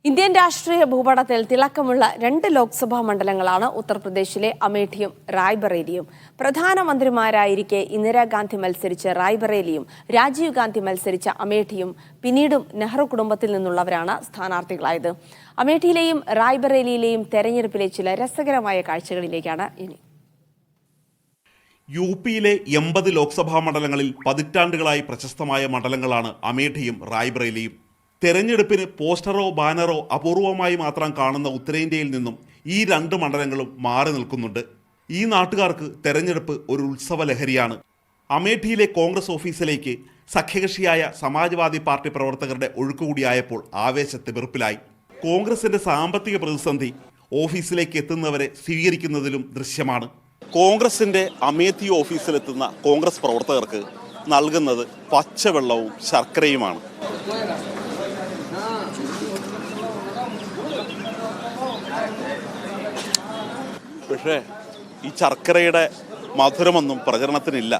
Indian രാഷ്ട്രീയ ഭൂപടത്തിൽ തിളക്കമുള്ള രണ്ട് ലോക്സഭാ മണ്ഡലങ്ങളാണ് ഉത്തർപ്രദേശിലെ അമേഠിയും റായ്ബറേലിയും. പ്രധാനമന്ത്രിമാരായിരിക്കെ ഇന്ദിരാഗാന്ധി മത്സരിച്ച റായ്ബറേലിയും രാജീവ് ഗാന്ധി മത്സരിച്ച അമേഠിയും പിന്നീടും നെഹ്റു കുടുംബത്തിൽ നിന്നുള്ളവരാണ് സ്ഥാനാർത്ഥികളായത്. അമേഠിയിലെയും റായ്ബറേലിയിലെയും തെരഞ്ഞെടുപ്പിലെ ചില രസകരമായ കാഴ്ചകളിലേക്കാണ് ഇനി. യു.പിയിലെ 80 ലോക്സഭാ മണ്ഡലങ്ങളിൽ പതിറ്റാണ്ടുകളായി പ്രശസ്തമായ മണ്ഡലങ്ങളാണ് അമേഠിയും റായ്ബറേലിയും. തെരഞ്ഞെടുപ്പിന് പോസ്റ്ററോ ബാനറോ അപൂർവമായി മാത്രം കാണുന്ന ഉത്തരേന്ത്യയിൽ നിന്നും ഈ രണ്ട് മണ്ഡലങ്ങളും മാറി നിൽക്കുന്നുണ്ട്. ഈ നാട്ടുകാർക്ക് തെരഞ്ഞെടുപ്പ് ഒരു ഉത്സവ ലഹരിയാണ്. അമേഠിയിലെ കോൺഗ്രസ് ഓഫീസിലേക്ക് സഖ്യകക്ഷിയായ സമാജ്വാദി പാർട്ടി പ്രവർത്തകരുടെ ഒഴുക്കുകൂടിയായപ്പോൾ ആവേശത്തിമിർപ്പിലായി. കോൺഗ്രസിന്റെ സാമ്പത്തിക പ്രതിസന്ധി ഓഫീസിലേക്ക് എത്തുന്നവരെ സ്വീകരിക്കുന്നതിലും ദൃശ്യമാണ്. കോൺഗ്രസിന്റെ അമേഠി ഓഫീസിലെത്തുന്ന കോൺഗ്രസ് പ്രവർത്തകർക്ക് നൽകുന്നത് പച്ചവെള്ളവും ശർക്കരയുമാണ്. പക്ഷേ ഈ ശർക്കരയുടെ മധുരമൊന്നും പ്രചരണത്തിനില്ല.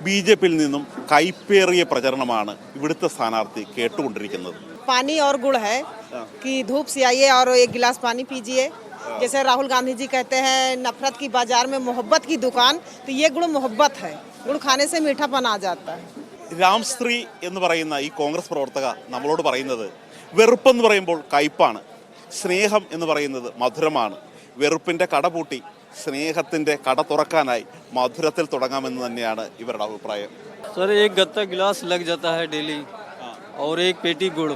ബി.ജെ.പിയിൽ നിന്നും കൈപ്പേറിയ പ്രചരണമാണ് ഇവിടുത്തെ സ്ഥാനാർത്ഥി കേട്ടുകൊണ്ടിരിക്കുന്നത്. पानी और गुड़ है कि धूप से आइए और एक गिलास पानी पीजिए. जैसे राहुल गांधी जी कहते हैं नफरत की बाजार में मोहब्बत की दुकान, तो ये गुड़ मोहब्बत है. गुड़ खाने से मीठापन आ जाता है. രാംശ്രീ എന്ന് പറയുന്ന ഈ കോൺഗ്രസ് പ്രവർത്തക നമ്മളോട് പറയുന്നത് വെറുപ്പെന്ന് പറയുമ്പോൾ കയ്പാണ്, സ്നേഹം എന്ന് പറയുന്നത് മധുരമാണ്. വെറുപ്പിന്റെ കട പൂട്ടി സ്നേഹത്തിന്റെ കട തുറക്കാനായി മധുരത്തിൽ തുടങ്ങാമെന്ന് തന്നെയാണ് ഇവരുടെ അഭിപ്രായം. सर एक गत्ता गिलास लग जाता है डेली और एक पेटी गुड़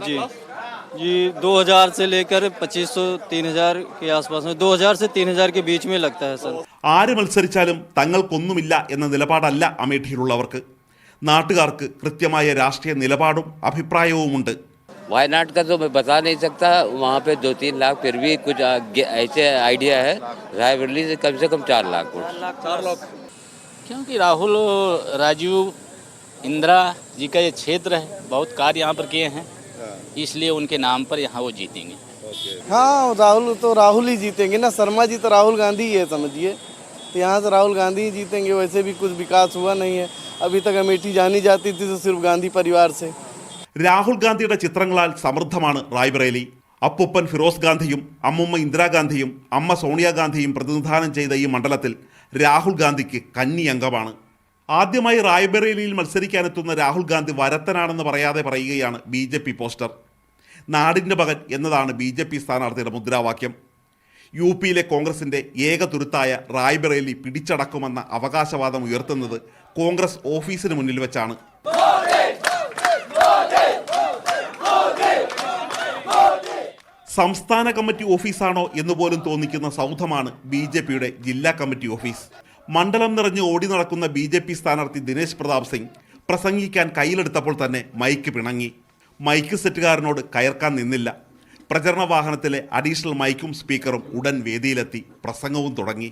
जी 2000 से लेकर 2500 3000 के आसपास में 2000 से 3000 के बीच में लगता है सर. ആര് മത്സരിച്ചാലും തങ്ങൾക്കൊന്നുമില്ല എന്ന നിലപാടല്ല അമേഠിയിലുള്ളവർക്ക്. നാട്ടുകാർക്ക് കൃത്യമായ രാഷ്ട്രീയ നിലപാടും അഭിപ്രായവുമുണ്ട്. वायनाड का तो मैं बता नहीं सकता, वहाँ पे 2-3 लाख, फिर भी कुछ ऐसे आइडिया है. रायबरेली से कम 4 लाख वोट. क्योंकि राहुल राजीव इंदिरा जी का ये क्षेत्र है, बहुत कार्य यहाँ पर किए हैं, इसलिए उनके नाम पर यहाँ वो जीतेंगे. हाँ, राहुल तो राहुल ही जीतेंगे ना. शर्मा जी तो राहुल गांधी ही है समझिए, तो यहाँ से राहुल गांधी ही जीतेंगे. वैसे भी कुछ विकास हुआ नहीं है. अभी तक अमेठी जानी जाती थी तो सिर्फ गांधी परिवार से. രാഹുൽ ഗാന്ധിയുടെ ചിത്രങ്ങളാൽ സമൃദ്ധമാണ് റായ്ബറേലി. അപ്പൂപ്പൻ ഫിറോസ് ഗാന്ധിയും അമ്മുമ്മ ഇന്ദിരാഗാന്ധിയും അമ്മ സോണിയാഗാന്ധിയും പ്രതിനിധാനം ചെയ്ത ഈ മണ്ഡലത്തിൽ രാഹുൽ ഗാന്ധിക്ക് കന്നി അംഗമാണ്. ആദ്യമായി റായ്ബറേലിയിൽ മത്സരിക്കാനെത്തുന്ന രാഹുൽ ഗാന്ധി വരത്തനാണെന്ന് പറയാതെ പറയുകയാണ് ബി.ജെ.പി പോസ്റ്റർ. നാടിൻ്റെ മകൻ എന്നതാണ് ബി.ജെ.പി സ്ഥാനാർത്ഥിയുടെ മുദ്രാവാക്യം. യു.പിയിലെ കോൺഗ്രസിന്റെ ഏക തുരുത്തായ റായ്ബറേലി പിടിച്ചടക്കുമെന്ന അവകാശവാദം ഉയർത്തുന്നത് കോൺഗ്രസ് ഓഫീസിന് മുന്നിൽ വെച്ചാണ്. സംസ്ഥാന കമ്മിറ്റി ഓഫീസാണോ എന്നുപോലും തോന്നിക്കുന്ന സൗധമാണ് ബി.ജെ.പിയുടെ ജില്ലാ കമ്മിറ്റി ഓഫീസ്. മണ്ഡലം നിറഞ്ഞ് ഓടി നടക്കുന്ന ബി.ജെ.പി സ്ഥാനാർത്ഥി ദിനേശ് പ്രതാപ് സിംഗ് പ്രസംഗിക്കാൻ കയ്യിലെടുത്തപ്പോൾ തന്നെ മൈക്ക് പിണങ്ങി. മൈക്ക് സെറ്റുകാരനോട് കയർക്കാൻ നിന്നില്ല. പ്രചരണ വാഹനത്തിലെ അഡീഷണൽ മൈക്കും സ്പീക്കറും ഉടൻ വേദിയിലെത്തി പ്രസംഗവും തുടങ്ങി.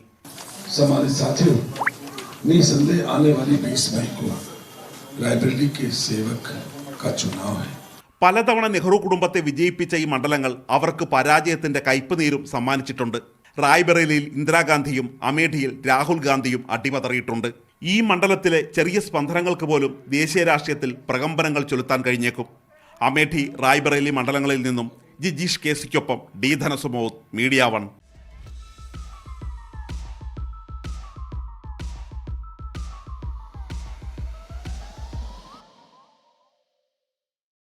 പലതവണ നെഹ്റു കുടുംബത്തെ വിജയിപ്പിച്ച ഈ മണ്ഡലങ്ങൾ അവർക്ക് പരാജയത്തിന്റെ കയ്പുനീരും സമ്മാനിച്ചിട്ടുണ്ട്. റായ്ബറേലിയിൽ ഇന്ദിരാഗാന്ധിയും അമേഠിയിൽ രാഹുൽ ഗാന്ധിയും അടിപതറിയിട്ടുണ്ട്. ഈ മണ്ഡലത്തിലെ ചെറിയ സ്പന്ദനങ്ങൾക്ക് പോലും ദേശീയ രാഷ്ട്രീയത്തിൽ പ്രകമ്പനങ്ങൾ ചൊലുത്താൻ കഴിഞ്ഞേക്കും. അമേഠി റായ്ബറേലി മണ്ഡലങ്ങളിൽ നിന്നും ജിജീഷ് കേസിക്കൊപ്പം ഡി ധനസുമോദ്, മീഡിയ 1.